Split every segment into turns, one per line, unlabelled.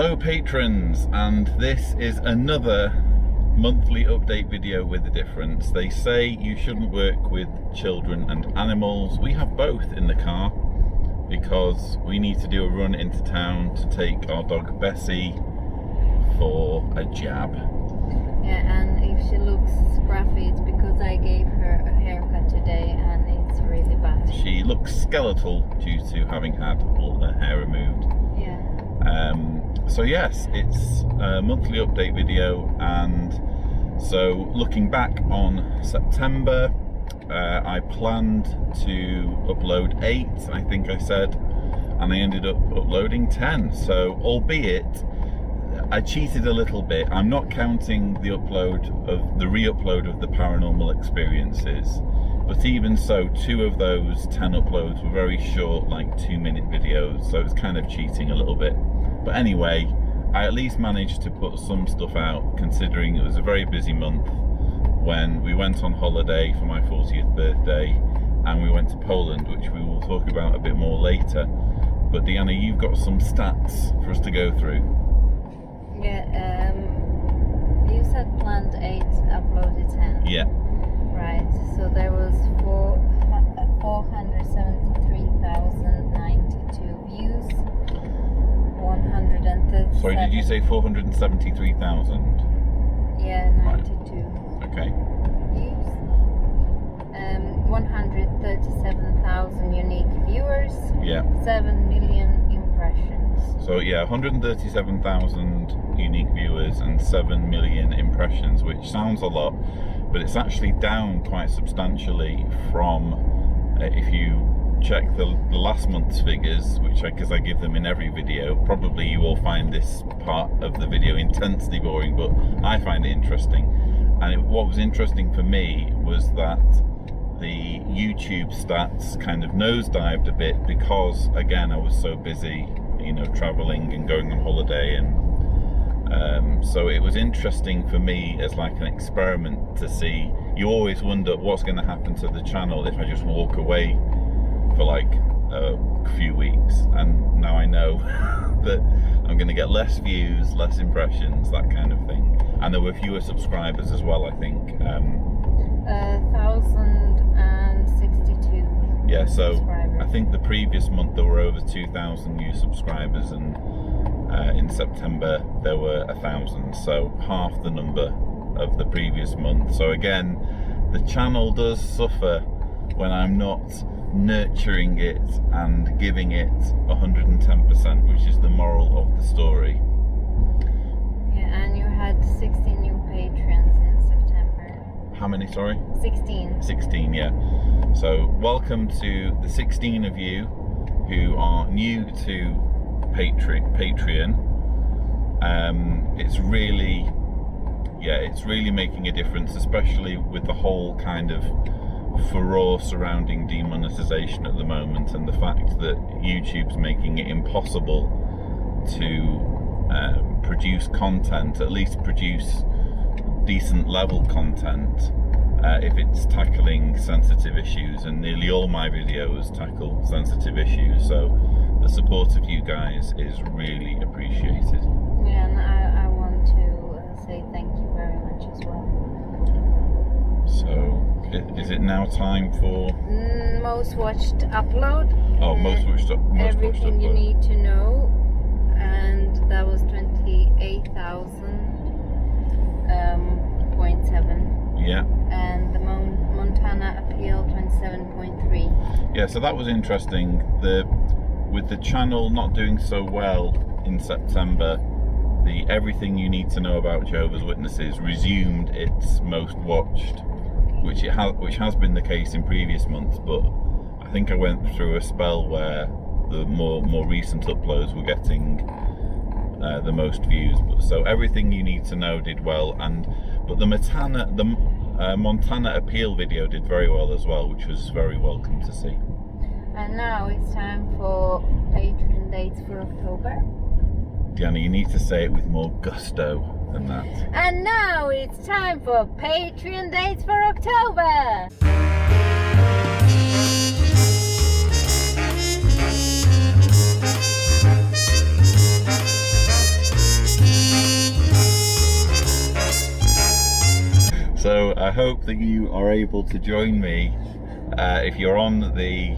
Hello patrons, and this is another monthly update video with a difference. They say you shouldn't work with children and animals. We have both in the car because we need to do a run into town to take our dog Bessie for a jab.
Yeah, and if she looks scruffy, it's because I gave her a haircut today and it's really bad.
She looks skeletal due to having had all her hair removed.
Yeah.
So yes, it's a monthly update video, and so looking back on September, I planned to upload 8, I think I said, and I ended up uploading 10. So albeit I cheated a little bit, I'm not counting the re-upload of the paranormal experiences, but even so, 2 of those 10 uploads were very short, like 2-minute videos, so it's kind of cheating a little bit. But anyway, I at least managed to put some stuff out, considering it was a very busy month when we went on holiday for my 40th birthday and we went to Poland, which we will talk about a bit more later. But Deanna, you've got some stats for us to go through.
Yeah, you said planned 8, uploaded 10.
Yeah.
Right, so there was 473,092 views, 137.
Sorry, did you say 473,000?
Yeah, 92
Okay.
views. 137,000 unique viewers.
Yeah.
7 million impressions.
So yeah, 137,000 unique viewers and 7 million impressions, which sounds a lot, but it's actually down quite substantially from, if you check the last month's figures, which because I give them in every video, probably you will find this part of the video intensely boring, but I find it interesting. And what was interesting for me was that the YouTube stats kind of nosedived a bit because, again, I was so busy, you know, traveling and going on holiday, and so it was interesting for me as like an experiment to see. You always wonder what's going to happen to the channel if I just walk away for like a few weeks, and now I know that I'm going to get less views, less impressions, that kind of thing, and there were fewer subscribers as well, I think.
1,062.
Yeah, so
subscribers.
I think the previous month there were over 2,000 new subscribers, and in September there were 1,000, so half the number of the previous month. So again, the channel does suffer when I'm not nurturing it and giving it 110%, which is the moral of the story.
Yeah, and you had 16 new patrons in September.
How many, sorry?
16.
16, yeah. So welcome to the 16 of you who are new to Patreon. It's really making a difference, especially with the whole kind of furore surrounding demonetization at the moment, and the fact that YouTube's making it impossible to produce content, at least produce decent level content, if it's tackling sensitive issues, and nearly all my videos tackle sensitive issues. So the support of you guys is really appreciated.
Yeah, and I want to say thank you very much as well.
So is it now time for
most watched upload?
most watched
Everything
upload.
you need to know, and that was 28,000.7.
Yeah.
And the Montana appeal 27.3.
Yeah, so that was interesting. With the channel not doing so well in September, the Everything You Need to Know About Jehovah's Witnesses resumed its most watched, which has been the case in previous months, but I think I went through a spell where the more recent uploads were getting the most views. So Everything You Need to Know did well, but the Montana appeal video did very well as well, which was very welcome to see.
And now it's time for Patreon dates for October.
Diana, you need to say it with more gusto than that.
And now it's time for Patreon dates for October.
I hope that you are able to join me if you're on the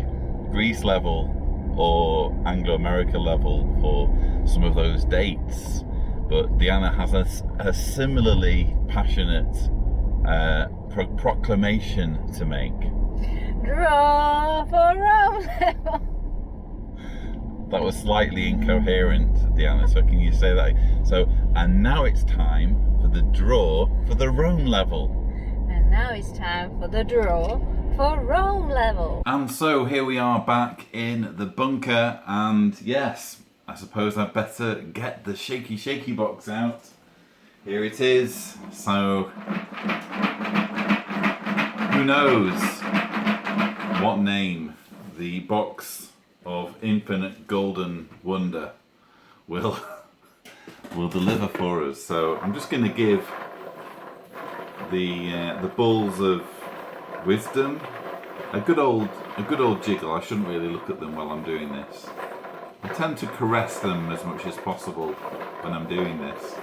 Greece level or Anglo-America level for some of those dates. But Diana has a similarly passionate proclamation to make.
Draw for Rome level.
That was slightly incoherent, Diana, so can you say that? So, and now it's time for the draw for the Rome level.
And now it's time for the draw for Rome level.
And so here we are back in the bunker, and yes, I suppose I'd better get the shaky box out. Here it is. So, who knows what name the box of infinite golden wonder will deliver for us. So I'm just going to give the balls of wisdom a good old jiggle. I shouldn't really look at them while I'm doing this. I tend to caress them as much as possible when I'm doing this.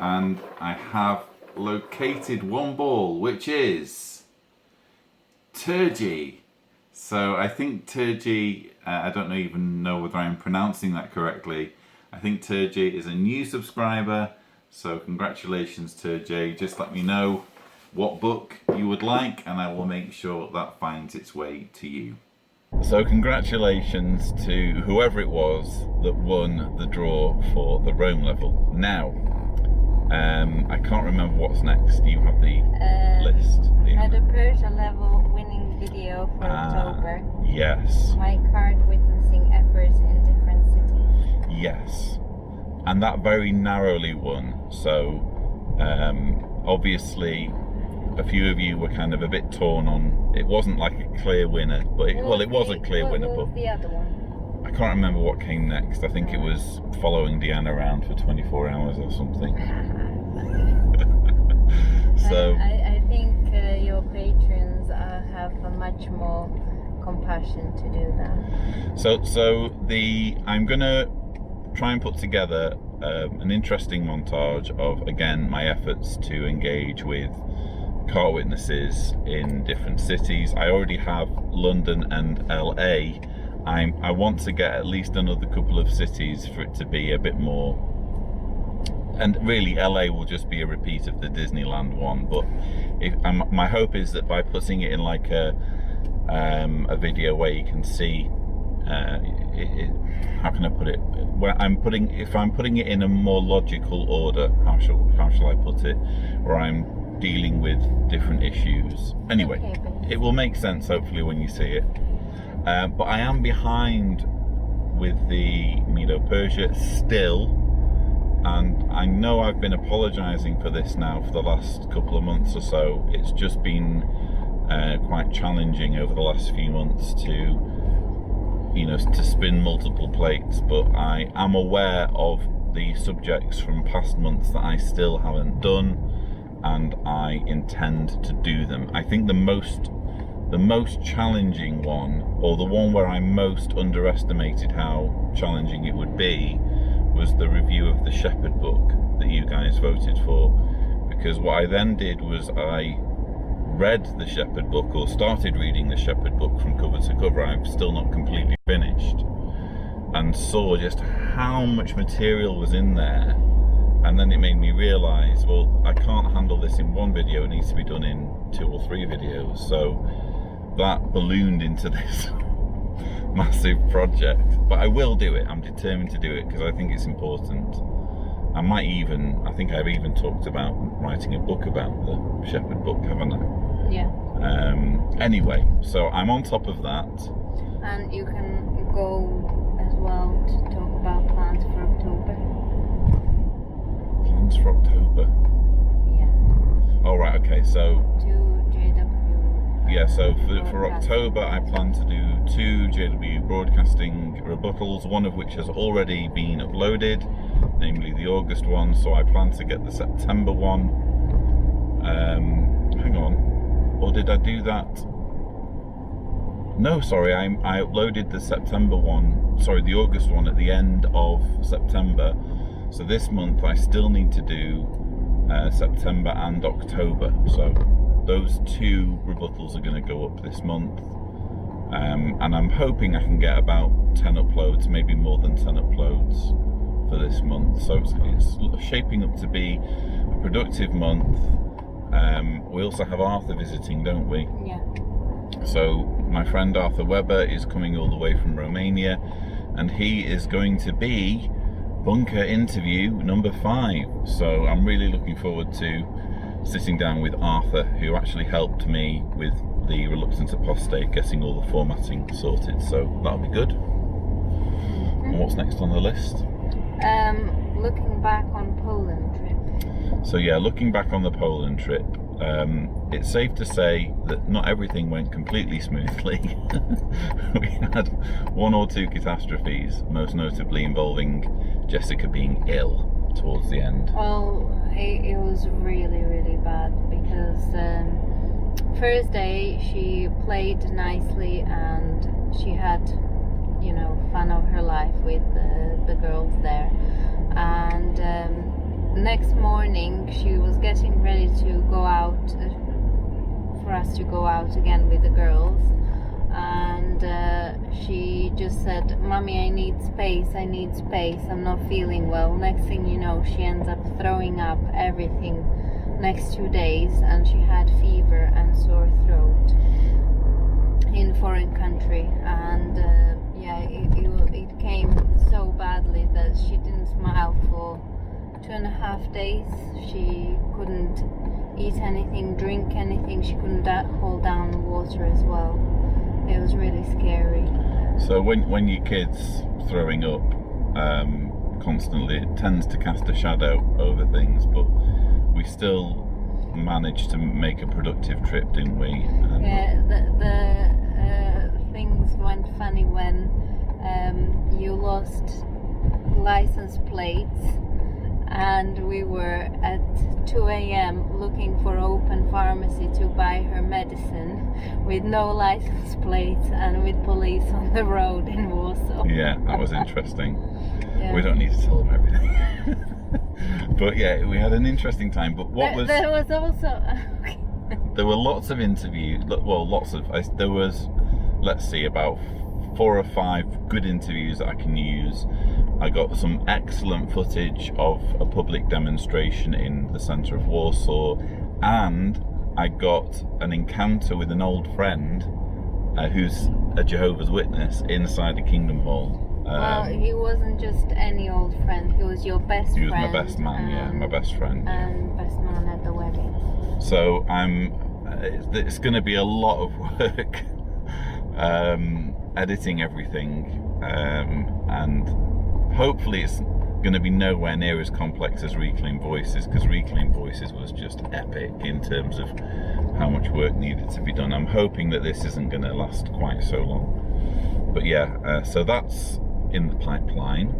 And I have located one ball, which is Turgi. So I think Turgi, I don't even know whether I'm pronouncing that correctly. I think Turgi is a new subscriber, so congratulations Turgi. Just let me know what book you would like and I will make sure that finds its way to you. So congratulations to whoever it was that won the draw for the Rome level. Now, I can't remember what's next. You have the list.
The Persia level winning video for October.
Yes.
My card witnessing efforts in different cities.
Yes. And that very narrowly won. So, obviously, a few of you were kind of a bit torn on. It wasn't like a clear winner, but it was a clear winner.
What was
but
the other one?
I can't remember what came next. I think it was following Diana around for 24 hours or something. So
I think your patrons have a much more compassion to do that.
So I'm gonna try and put together an interesting montage of, again, my efforts to engage with car witnesses in different cities. I already have London and LA. I want to get at least another couple of cities for it to be a bit more, and really LA will just be a repeat of the Disneyland one, but my hope is that by putting it in like a video where you can see how can I put it, if I'm putting it in a more logical order, how shall I put it, where I'm dealing with different issues. Anyway,
okay,
it will make sense hopefully when you see it. But I am behind with the Medo-Persia still, and I know I've been apologising for this now for the last couple of months or so. It's just been quite challenging over the last few months to spin multiple plates, but I am aware of the subjects from past months that I still haven't done, and I intend to do them. I think the most challenging one, or the one where I most underestimated how challenging it would be, was the review of the Shepherd book that you guys voted for. Because what I then did was I read the Shepherd book, or started reading the Shepherd book from cover to cover. I've still not completely finished, and saw just how much material was in there. And then it made me realise, well, I can't handle this in one video, it needs to be done in 2 or 3 videos. So that ballooned into this massive project. But I will do it, I'm determined to do it, because I think it's important. I think I've even talked about writing a book about the Shepherd book, haven't I?
Yeah.
Anyway, so I'm on top of that.
And you can go as well to talk about plans for October.
Plans for October?
Yeah.
Oh, right, okay, so...
To JW.
Yeah, so for October I plan to do 2 JW Broadcasting rebuttals, one of which has already been uploaded, namely the August one, so I plan to get the September one. Hang on, or did I do that? No, sorry, I uploaded the September one, sorry, the August one at the end of September. So this month I still need to do September and October. So those 2 rebuttals are going to go up this month, and I'm hoping I can get about 10 uploads, maybe more than 10 uploads for this month. So it's shaping up to be a productive month. We also have Arthur visiting, don't we?
Yeah.
So my friend Arthur Weber is coming all the way from Romania, and he is going to be bunker interview number 5. So I'm really looking forward to sitting down with Arthur, who actually helped me with the Reluctant Apostate, getting all the formatting sorted. So that'll be good. And what's next on the list?
Looking back on Poland trip.
So yeah, looking back on the Poland trip, it's safe to say that not everything went completely smoothly. We had 1 or 2 catastrophes, most notably involving Jessica being ill towards the end.
Well, it was really, really bad because first day she played nicely and she had, you know, fun of her life with the girls there. And next morning she was getting ready to go out, for us to go out again with the girls, and she just said, "Mommy, I need space, I'm not feeling well." Next thing you know, she ends up throwing up everything next 2 days, and she had fever and sore throat in foreign country. And yeah, it came so badly that she didn't smile for 2.5 days. She couldn't eat anything, drink anything. She couldn't hold down water as well. It was really scary.
So when your kid's throwing up constantly, it tends to cast a shadow over things, but we still managed to make a productive trip, didn't we?
Yeah, the things went funny when you lost license plates, and we were at 2 a.m. looking for open pharmacy to buy her medicine with no license plates and with police on the road in Warsaw.
Yeah, that was interesting.
Yeah.
We don't need to tell them everything. But yeah, we had an interesting time. But
There was also
there were lots of interviews. Well, there was, let's see, about 4 or 5 good interviews that I can use. I got some excellent footage of a public demonstration in the centre of Warsaw, and I got an encounter with an old friend who's a Jehovah's Witness inside the Kingdom Hall.
well, he wasn't just any old friend. He was your best friend.
He was my best man, yeah, my best friend.
And best man at the wedding.
So it's going to be a lot of work editing everything, and hopefully it's going to be nowhere near as complex as Reclaim Voices, because Reclaim Voices was just epic in terms of how much work needed to be done. I'm hoping that this isn't going to last quite so long. But yeah, so that's in the pipeline,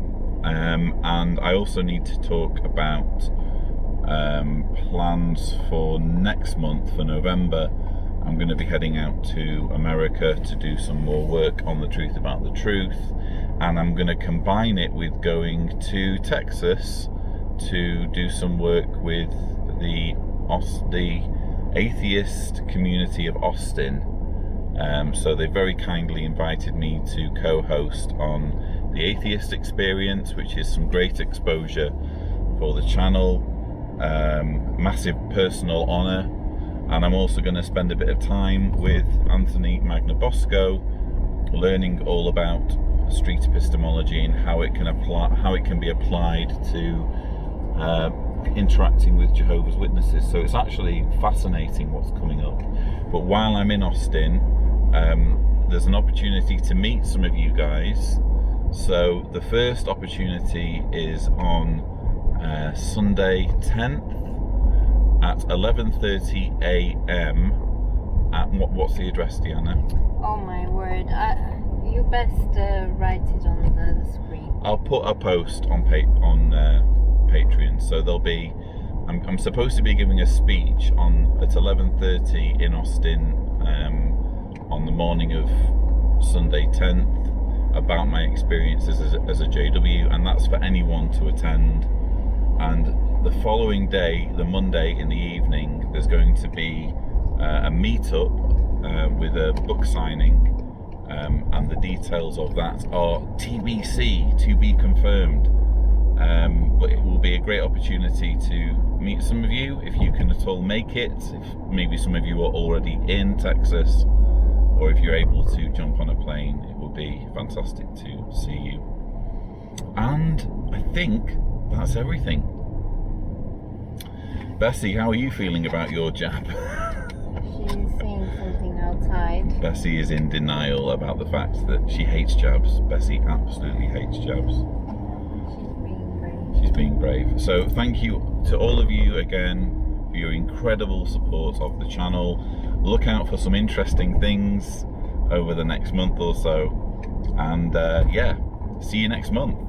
and I also need to talk about plans for next month, for November. I'm going to be heading out to America to do some more work on the Truth About the Truth, and I'm going to combine it with going to Texas to do some work with the atheist community of Austin. So they very kindly invited me to co-host on the Atheist Experience, which is some great exposure for the channel, massive personal honour. And I'm also going to spend a bit of time with Anthony Magnabosco, learning all about street epistemology and how it can be applied to interacting with Jehovah's Witnesses. So it's actually fascinating what's coming up. But while I'm in Austin, there's an opportunity to meet some of you guys. So the first opportunity is on Sunday 10th at 11:30 a.m. at what's the address, Diana?
Oh my word! You best write it on the screen.
I'll put a post on Patreon. So there'll be. I'm supposed to be giving a speech at 11:30 in Austin on the morning of Sunday 10th about my experiences as a JW, and that's for anyone to attend. And the following day, the Monday in the evening, there's going to be a meetup with a book signing, and the details of that are TBC, to be confirmed. But it will be a great opportunity to meet some of you if you can at all make it. If maybe some of you are already in Texas, or if you're able to jump on a plane, it will be fantastic to see you. And I think that's everything. Bessie, how are you feeling about your jab?
She's seeing something outside.
Bessie is in denial about the fact that she hates jabs. Bessie absolutely hates jabs. She's being brave. So thank you to all of you again for your incredible support of the channel. Look out for some interesting things over the next month or so. And yeah, see you next month.